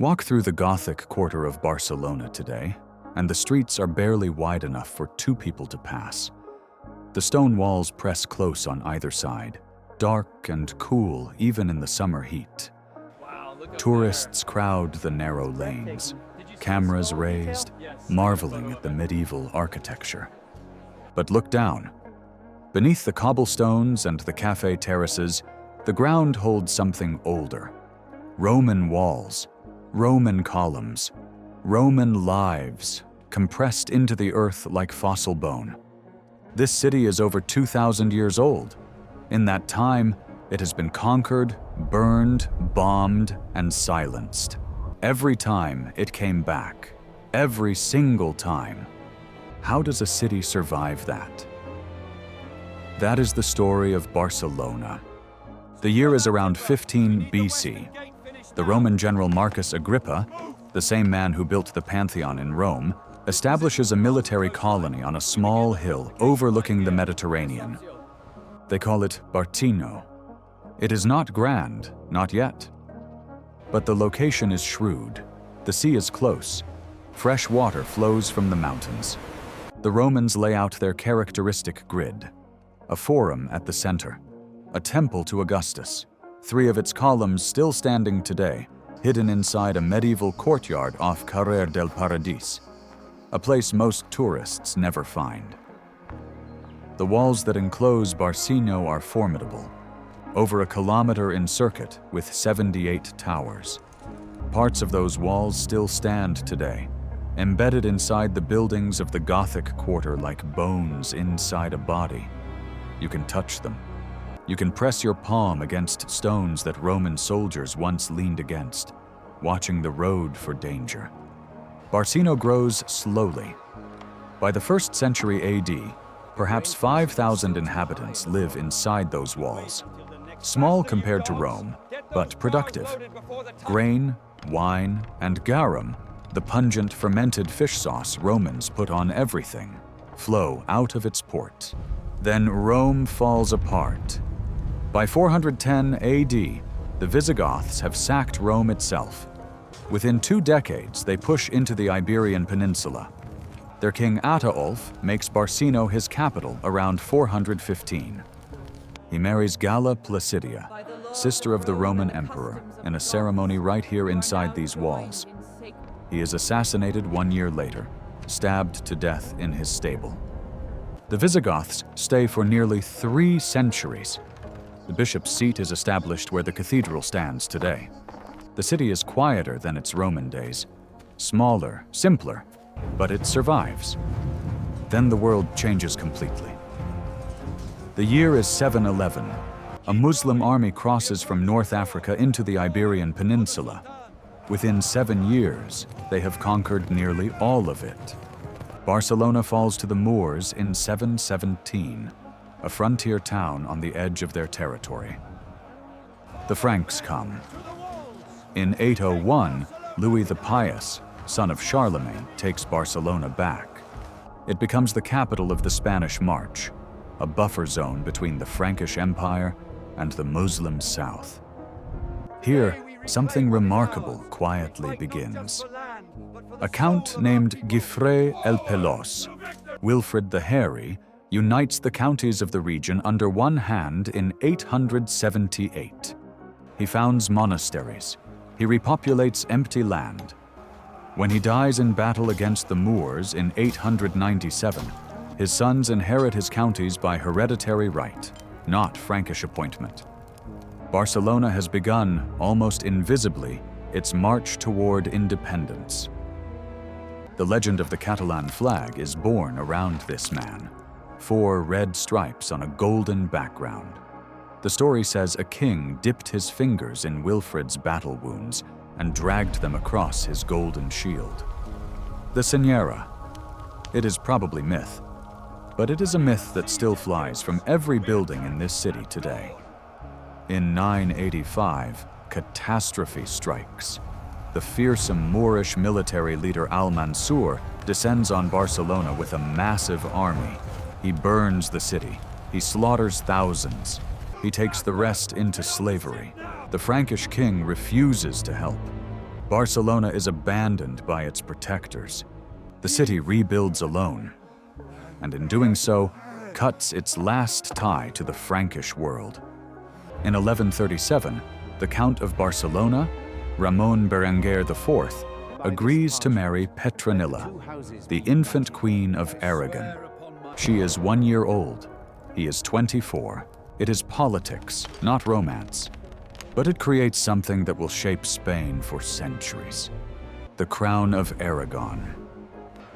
Walk through the Gothic Quarter of Barcelona today, and the streets are barely wide enough for two people to pass. The stone walls press close on either side, dark and cool even in the summer heat. Tourists crowd the narrow lanes, cameras raised, marveling at the medieval architecture. But look down. Beneath the cobblestones and the cafe terraces, the ground holds something older. Roman walls, Roman columns, Roman lives, compressed into the earth like fossil bone. This city is over 2,000 years old. In that time, it has been conquered, burned, bombed, and silenced. Every time it came back, every single time. How does a city survive that? That is the story of Barcelona. The year is around 15 BC. The Roman general Marcus Agrippa, the same man who built the Pantheon in Rome, establishes a military colony on a small hill overlooking the Mediterranean. They call it Barcino. It is not grand, not yet. But the location is shrewd. The sea is close. Fresh water flows from the mountains. The Romans lay out their characteristic grid. A forum at the center. A temple to Augustus. 3 of its columns still standing today, hidden inside a medieval courtyard off Carrer del Paradís, a place most tourists never find. The walls that enclose Barcino are formidable, over 1 kilometer in circuit with 78 towers. Parts of those walls still stand today, embedded inside the buildings of the Gothic Quarter like bones inside a body. You can touch them. You can press your palm against stones that Roman soldiers once leaned against, watching the road for danger. Barcino grows slowly. By the 1st century AD, perhaps 5,000 inhabitants live inside those walls. Small compared to Rome, but productive. Grain, wine, and garum, the pungent fermented fish sauce Romans put on everything, flow out of its port. Then Rome falls apart. By 410 AD, the Visigoths have sacked Rome itself. Within 2 decades, they push into the Iberian Peninsula. Their king Ataulf makes Barcino his capital around 415. He marries Galla Placidia, sister of the Roman emperor, in a ceremony right here inside these walls. He is assassinated 1 year later, stabbed to death in his stable. The Visigoths stay for nearly 3 centuries. The bishop's seat is established where the cathedral stands today. The city is quieter than its Roman days, smaller, simpler, but it survives. Then the world changes completely. The year is 711. A Muslim army crosses from North Africa into the Iberian Peninsula. Within 7 years, they have conquered nearly all of it. Barcelona falls to the Moors in 717, a frontier town on the edge of their territory. The Franks come. In 801, Louis the Pious, son of Charlemagne, takes Barcelona back. It becomes the capital of the Spanish March, a buffer zone between the Frankish Empire and the Muslim South. Here, something remarkable quietly begins. A count named Guifré el Pelós, Wilfrid the Hairy, unites the counties of the region under one hand in 878. He founds monasteries. He repopulates empty land. When he dies in battle against the Moors in 897, his sons inherit his counties by hereditary right, not Frankish appointment. Barcelona has begun, almost invisibly, its march toward independence. The legend of the Catalan flag is born around this man. 4 red stripes on a golden background. The story says a king dipped his fingers in Wilfrid's battle wounds and dragged them across his golden shield. The Señora. It is probably myth, but it is a myth that still flies from every building in this city today. In 985, catastrophe strikes. The fearsome Moorish military leader Al-Mansur descends on Barcelona with a massive army. He burns the city. He slaughters thousands. He takes the rest into slavery. The Frankish king refuses to help. Barcelona is abandoned by its protectors. The city rebuilds alone, and in doing so, cuts its last tie to the Frankish world. In 1137, the Count of Barcelona, Ramon Berenguer IV, agrees to marry Petronilla, the infant queen of Aragon. She is 1 year old. He is 24. It is politics, not romance. But it creates something that will shape Spain for centuries. The crown of Aragon.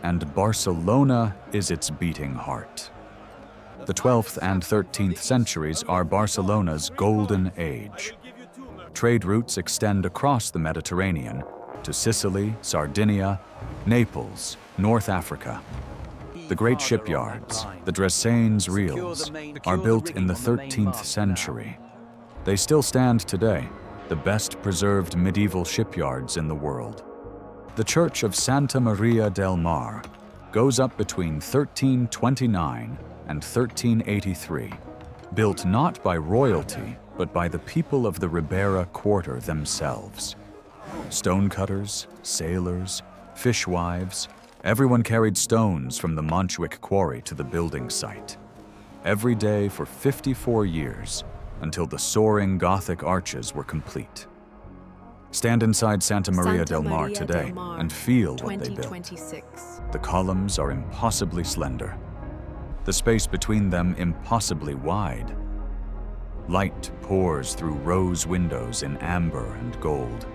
And Barcelona is its beating heart. The 12th and 13th centuries are Barcelona's golden age. Trade routes extend across the Mediterranean to Sicily, Sardinia, Naples, North Africa. The great shipyards, the Dressanes reels, are built in the 13th century. They still stand today, the best preserved medieval shipyards in the world. The Church of Santa Maria del Mar goes up between 1329 and 1383, built not by royalty, but by the people of the Ribera Quarter themselves. Stonecutters, sailors, fishwives, everyone carried stones from the Montjuic quarry to the building site. Every day for 54 years, until the soaring Gothic arches were complete. Stand inside Santa Maria del Mar today and feel what they built. The columns are impossibly slender. The space between them impossibly wide. Light pours through rose windows in amber and gold.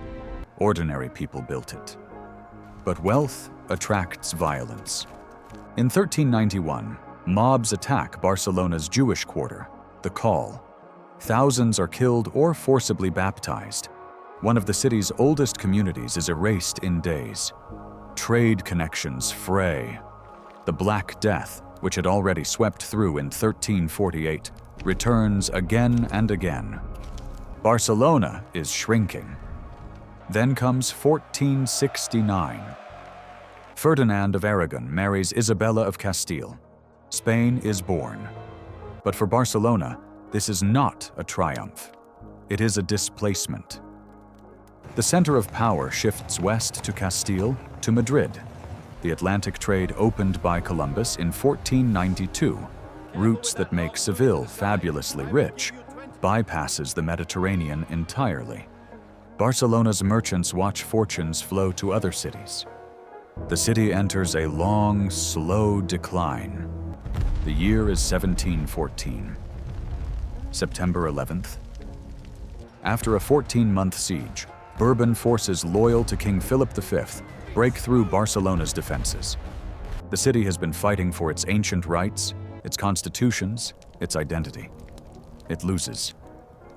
Ordinary people built it. But wealth attracts violence. In 1391, mobs attack Barcelona's Jewish quarter, the Call. Thousands are killed or forcibly baptized. One of the city's oldest communities is erased in days. Trade connections fray. The Black Death, which had already swept through in 1348, returns again and again. Barcelona is shrinking. Then comes 1469. Ferdinand of Aragon marries Isabella of Castile. Spain is born. But for Barcelona, this is not a triumph. It is a displacement. The center of power shifts west to Castile, to Madrid. The Atlantic trade opened by Columbus in 1492, routes that make Seville fabulously rich, bypasses the Mediterranean entirely. Barcelona's merchants watch fortunes flow to other cities. The city enters a long, slow decline. The year is 1714. September 11th. After a 14-month siege, Bourbon forces loyal to King Philip V break through Barcelona's defenses. The city has been fighting for its ancient rights, its constitutions, its identity. It loses.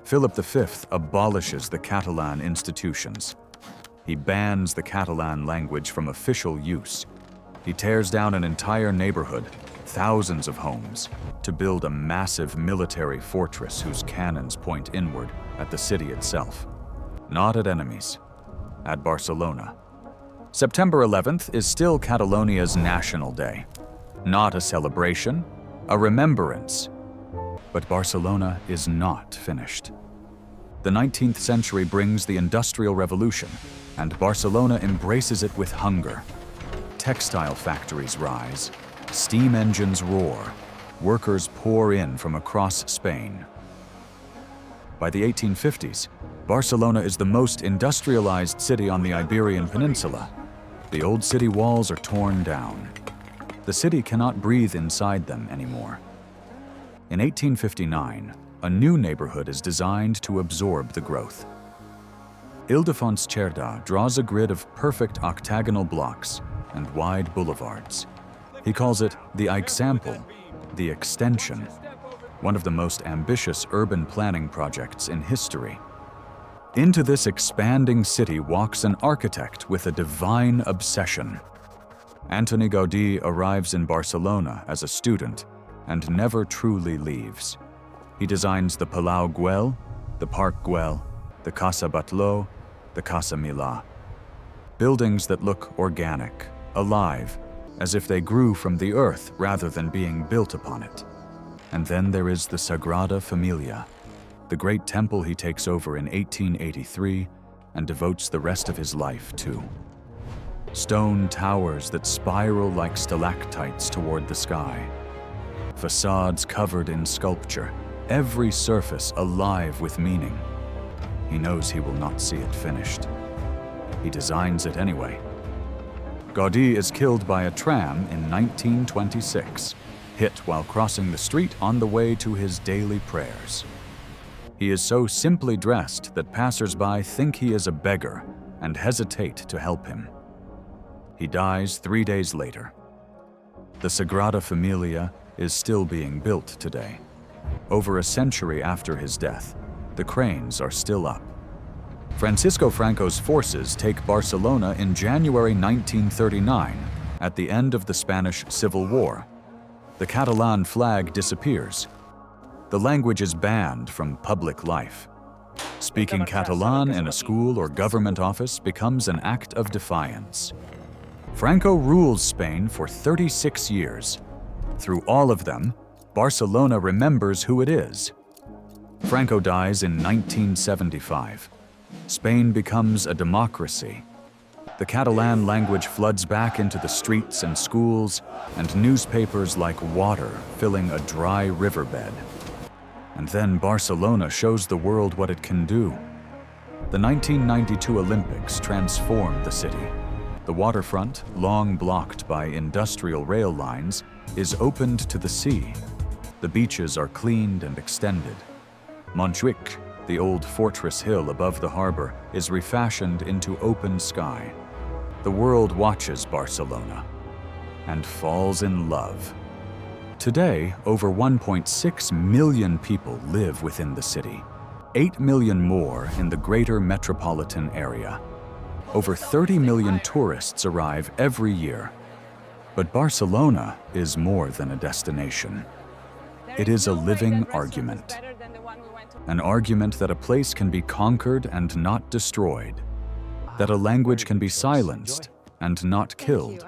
Philip V abolishes the Catalan institutions. He bans the Catalan language from official use. He tears down an entire neighborhood, thousands of homes, to build a massive military fortress whose cannons point inward at the city itself. Not at enemies, at Barcelona. September 11th is still Catalonia's national day. Not a celebration, a remembrance. But Barcelona is not finished. The 19th century brings the Industrial Revolution, and Barcelona embraces it with hunger. Textile factories rise, steam engines roar, workers pour in from across Spain. By the 1850s, Barcelona is the most industrialized city on the Iberian Peninsula. The old city walls are torn down. The city cannot breathe inside them anymore. In 1859, a new neighborhood is designed to absorb the growth. Ildefons Cerda draws a grid of perfect octagonal blocks and wide boulevards. He calls it the Example, the extension, one of the most ambitious urban planning projects in history. Into this expanding city walks an architect with a divine obsession. Antoni Gaudí arrives in Barcelona as a student and never truly leaves. He designs the Palau Güell, the Parc Güell, the Casa Batlló, the Casa Milà. Buildings that look organic, alive, as if they grew from the earth rather than being built upon it. And then there is the Sagrada Familia, the great temple he takes over in 1883 and devotes the rest of his life to. Stone towers that spiral like stalactites toward the sky. Facades covered in sculpture, every surface alive with meaning. He knows he will not see it finished. He designs it anyway. Gaudí is killed by a tram in 1926, hit while crossing the street on the way to his daily prayers. He is so simply dressed that passers-by think he is a beggar and hesitate to help him. He dies 3 days later. The Sagrada Familia is still being built today. Over a century after his death, the cranes are still up. Francisco Franco's forces take Barcelona in January 1939, at the end of the Spanish Civil War. The Catalan flag disappears. The language is banned from public life. Speaking Catalan in a school or government office becomes an act of defiance. Franco rules Spain for 36 years. Through all of them, Barcelona remembers who it is. Franco dies in 1975. Spain becomes a democracy. The Catalan language floods back into the streets and schools, and newspapers like water filling a dry riverbed. And then Barcelona shows the world what it can do. The 1992 Olympics transformed the city. The waterfront, long blocked by industrial rail lines, is opened to the sea. The beaches are cleaned and extended. Montjuic, the old fortress hill above the harbor, is refashioned into open sky. The world watches Barcelona and falls in love. Today, over 1.6 million people live within the city, 8 million more in the greater metropolitan area. Over 30 million tourists arrive every year. But Barcelona is more than a destination. It is a living argument. An argument that a place can be conquered and not destroyed. That a language can be silenced and not killed.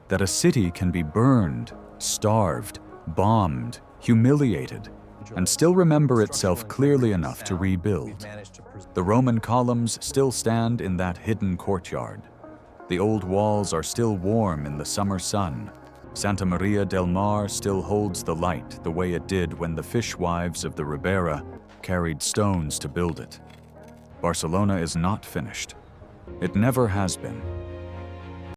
That a city can be burned, starved, bombed, humiliated, and still remember itself clearly enough to rebuild. The Roman columns still stand in that hidden courtyard. The old walls are still warm in the summer sun. Santa Maria del Mar still holds the light the way it did when the fishwives of the Ribera carried stones to build it. Barcelona is not finished. It never has been.